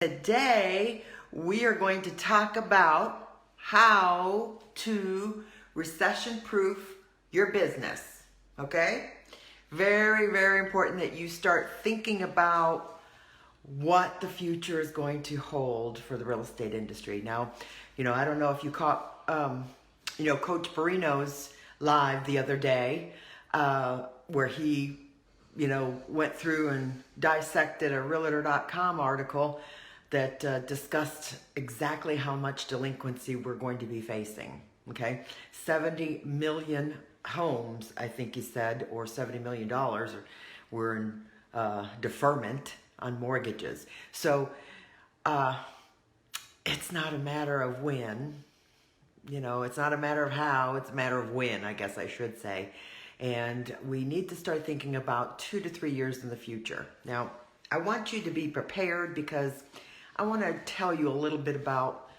Today, we are going to talk about how to recession-proof your business, okay? Very, very important that you start thinking about what the future is going to hold for the real estate industry. Now, I don't know if you caught, Coach Barino's live the other day, where he, went through and dissected a Realtor.com article that discussed exactly how much delinquency we're going to be facing, okay? 70 million homes, I think he said, or $70 million were in deferment on mortgages. So it's not a matter of when, it's not a matter of how, it's a matter of when, I guess I should say. And we need to start thinking about 2 to 3 years in the future. Now, I want you to be prepared because I want to tell you a little bit about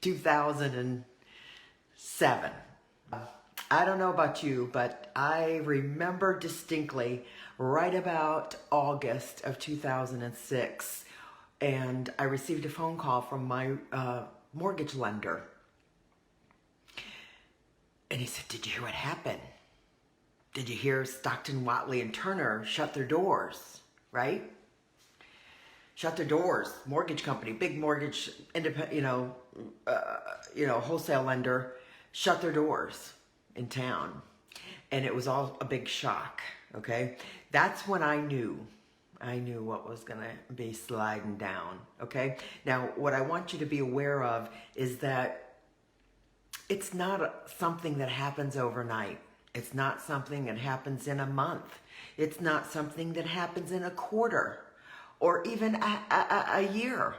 2007. I don't know about you, but I remember distinctly right about August of 2006, and I received a phone call from my mortgage lender. And he said, "Did you hear what happened? Did you hear Stockton, Watley, and Turner shut their doors, right? Shut their doors. Mortgage company, big mortgage, wholesale lender, shut their doors in town." And it was all a big shock, okay? That's when I knew what was gonna be sliding down, okay? Now, what I want you to be aware of is that it's not something that happens overnight. It's not something that happens in a month. It's not something that happens in a quarter or even a year,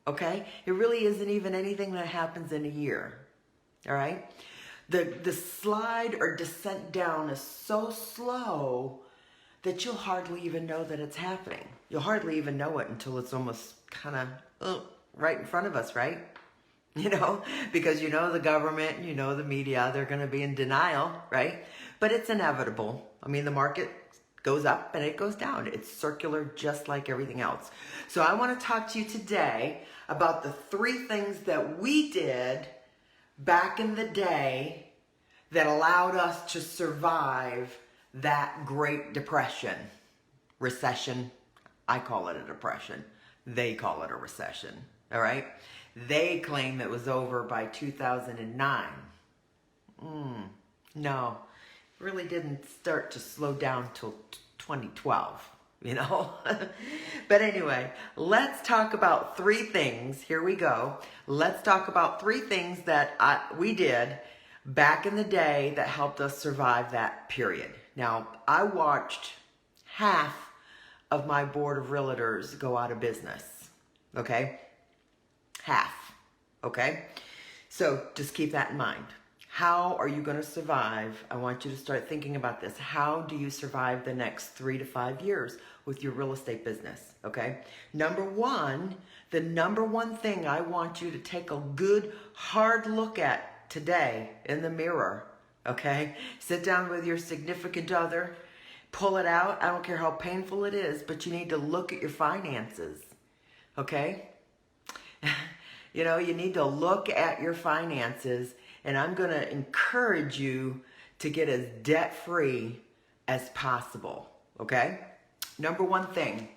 okay? It really isn't even anything that happens in a year, all right? The slide or descent down is so slow that you'll hardly even know that it's happening. You'll hardly even know it until it's almost kind of right in front of us, right? Because the government, the media, they're going to be in denial, right? But it's inevitable. I mean, the market goes up and it goes down. It's circular just like everything else. So I want to talk to you today about the 3 things that we did back in the day that allowed us to survive that Great Depression. Recession. I call it a depression. They call it a recession. All right? They claim it was over by 2009. No, it really didn't start to slow down till 2012, But anyway, let's talk about 3 things. Here we go. Let's talk about 3 things that we did back in the day that helped us survive that period. Now, I watched half of my board of realtors go out of business, okay? Half, okay? So just keep that in mind. How are you going to survive? I want you to start thinking about this. How do you survive the next 3 to 5 years with your real estate business, okay? The number one thing I want you to take a good, hard look at today in the mirror, okay? Sit down with your significant other, pull it out. I don't care how painful it is, but you need to look at your finances, okay? You need to look at your finances, and I'm going to encourage you to get as debt-free as possible, okay? Number one thing,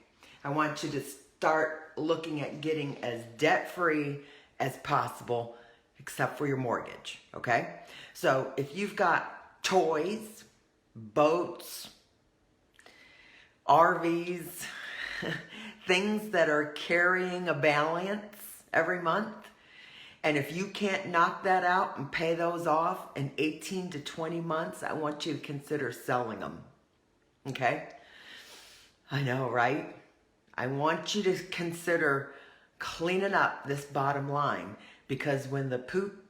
I want you to start looking at getting as debt-free as possible, except for your mortgage, okay? So if you've got toys, boats, RVs, things that are carrying a balance every month, and if you can't knock that out and pay those off in 18 to 20 months, I want you to consider selling them, okay? I know, right? I want you to consider cleaning up this bottom line, because when the poop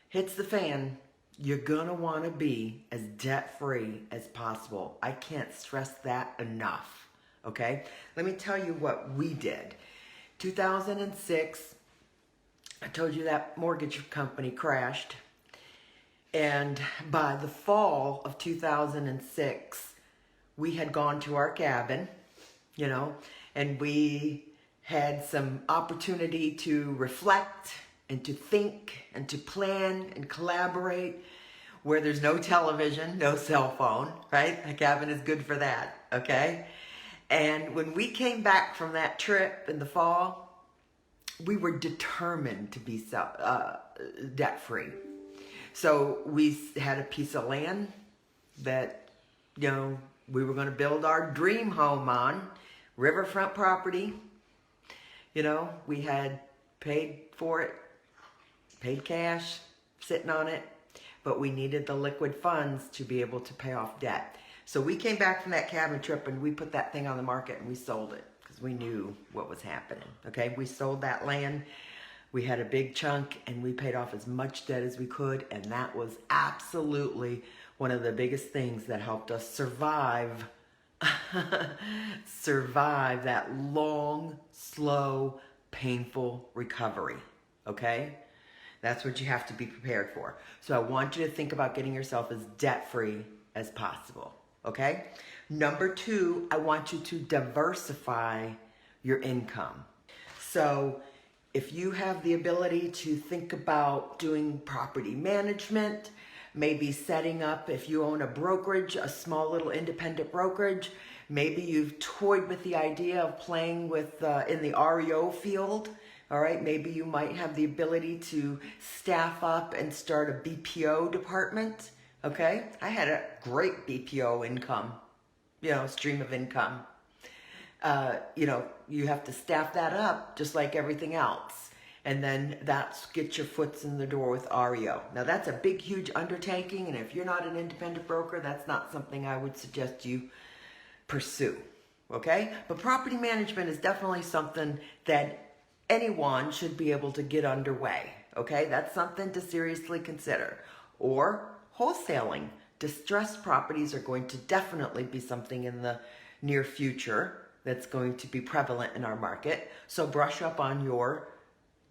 hits the fan, you're gonna wanna be as debt-free as possible. I can't stress that enough, okay? Let me tell you what we did. 2006, I told you that mortgage company crashed. And by the fall of 2006, we had gone to our cabin, and we had some opportunity to reflect and to think and to plan and collaborate, where there's no television, no cell phone, right? A cabin is good for that, okay? And when we came back from that trip in the fall, we were determined to be debt-free. So we had a piece of land that, you know, we were going to build our dream home on, riverfront property. You know, we had paid for it, paid cash, sitting on it, but we needed the liquid funds to be able to pay off debt. So we came back from that cabin trip and we put that thing on the market and we sold it because we knew what was happening, okay? We sold that land. We had a big chunk and we paid off as much debt as we could, and that was absolutely one of the biggest things that helped us survive that long, slow, painful recovery, okay? That's what you have to be prepared for. So I want you to think about getting yourself as debt-free as possible, okay? Number 2, I want you to diversify your income. So if you have the ability to think about doing property management, maybe setting up, if you own a brokerage, a small little independent brokerage, maybe you've toyed with the idea of playing with in the REO field. All right, maybe you might have the ability to staff up and start a BPO department, okay? I had a great BPO income, you know, stream of income. You know, you have to staff that up just like everything else. And then that's get your foots in the door with REO. Now that's a big, huge undertaking. And if you're not an independent broker, that's not something I would suggest you pursue, okay? But property management is definitely something that anyone should be able to get underway, okay? That's something to seriously consider. Or wholesaling. Distressed properties are going to definitely be something in the near future that's going to be prevalent in our market. So brush up on your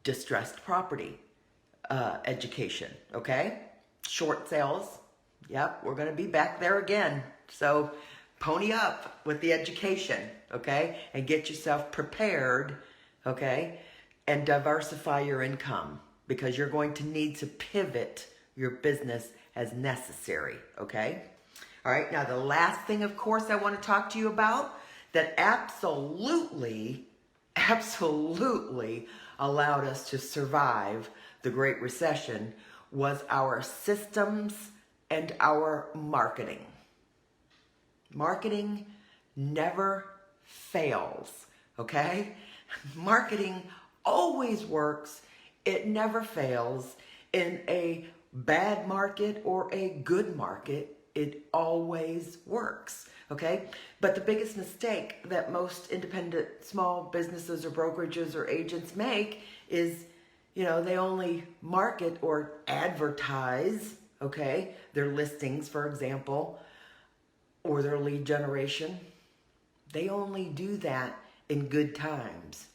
distressed property education, okay? Short sales, yep, we're gonna be back there again. So pony up with the education, okay? And get yourself prepared, okay? And diversify your income, because you're going to need to pivot your business as necessary, okay? All right, now the last thing, of course, I want to talk to you about that absolutely allowed us to survive the Great Recession was our systems and our marketing. Marketing never fails, okay? Marketing always works. It never fails. In a bad market or a good market, it always works, okay? But the biggest mistake that most independent small businesses or brokerages or agents make is, you know, they only market or advertise, okay, their listings, for example, or their lead generation. They only do that in good times,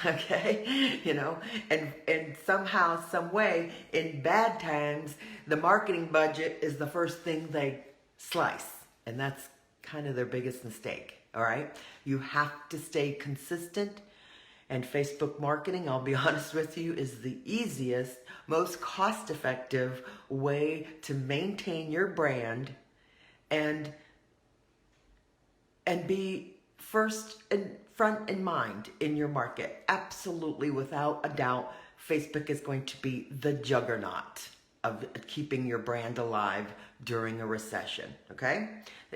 okay? You know, and somehow, some way, in bad times, the marketing budget is the first thing they slice. And that's kind of their biggest mistake, all right? You have to stay consistent. And Facebook marketing, I'll be honest with you, is the easiest, most cost-effective way to maintain your brand and be first and front in mind in your market. Absolutely, without a doubt, Facebook is going to be the juggernaut of keeping your brand alive during a recession, okay?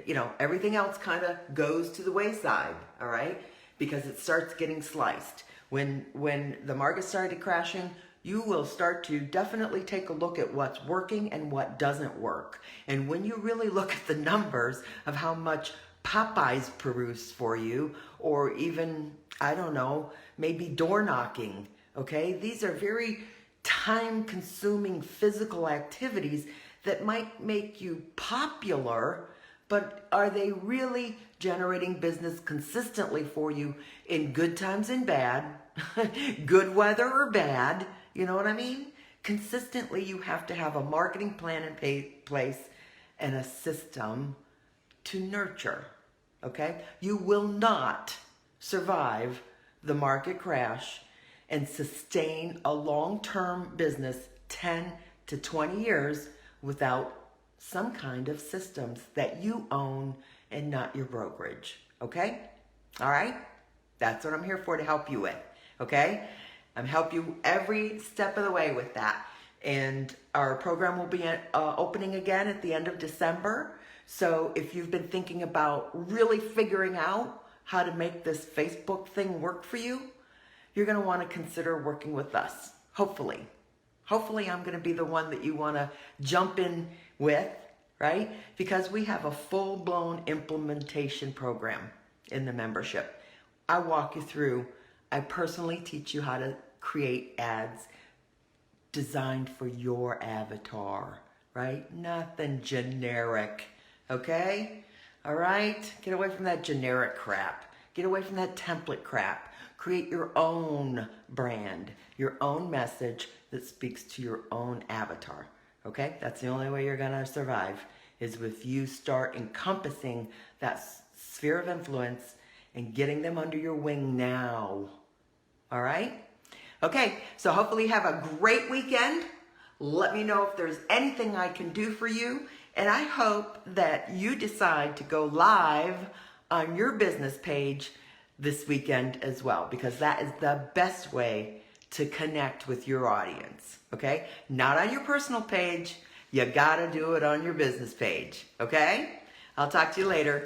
You know, everything else kind of goes to the wayside, all right? Because it starts getting sliced. When the market started crashing, you will start to definitely take a look at what's working and what doesn't work. And when you really look at the numbers of how much Popeyes produce for you, or even, I don't know, maybe door knocking, okay? These are very time-consuming physical activities that might make you popular, but are they really generating business consistently for you in good times and bad, good weather or bad, you know what I mean? Consistently, you have to have a marketing plan in place and a system to nurture, okay? You will not survive the market crash and sustain a long-term business 10 to 20 years without some kind of systems that you own and not your brokerage. Okay? All right? That's what I'm here for, to help you with. Okay? I'm help you every step of the way with that. And our program will be opening again at the end of December. So if you've been thinking about really figuring out how to make this Facebook thing work for you, you're going to want to consider working with us. Hopefully. Hopefully I'm going to be the one that you want to jump in with, right? Because we have a full-blown implementation program in the membership. I walk you through. I personally teach you how to create ads designed for your avatar, right? Nothing generic, okay? All right? Get away from that generic crap. Get away from that template crap. Create your own brand, your own message that speaks to your own avatar, okay? That's the only way you're gonna survive, is if you start encompassing that sphere of influence and getting them under your wing now, all right? Okay, so hopefully you have a great weekend. Let me know if there's anything I can do for you. And I hope that you decide to go live on your business page this weekend as well, because that is the best way to connect with your audience, okay? Not on your personal page. You gotta do it on your business page, okay? I'll talk to you later.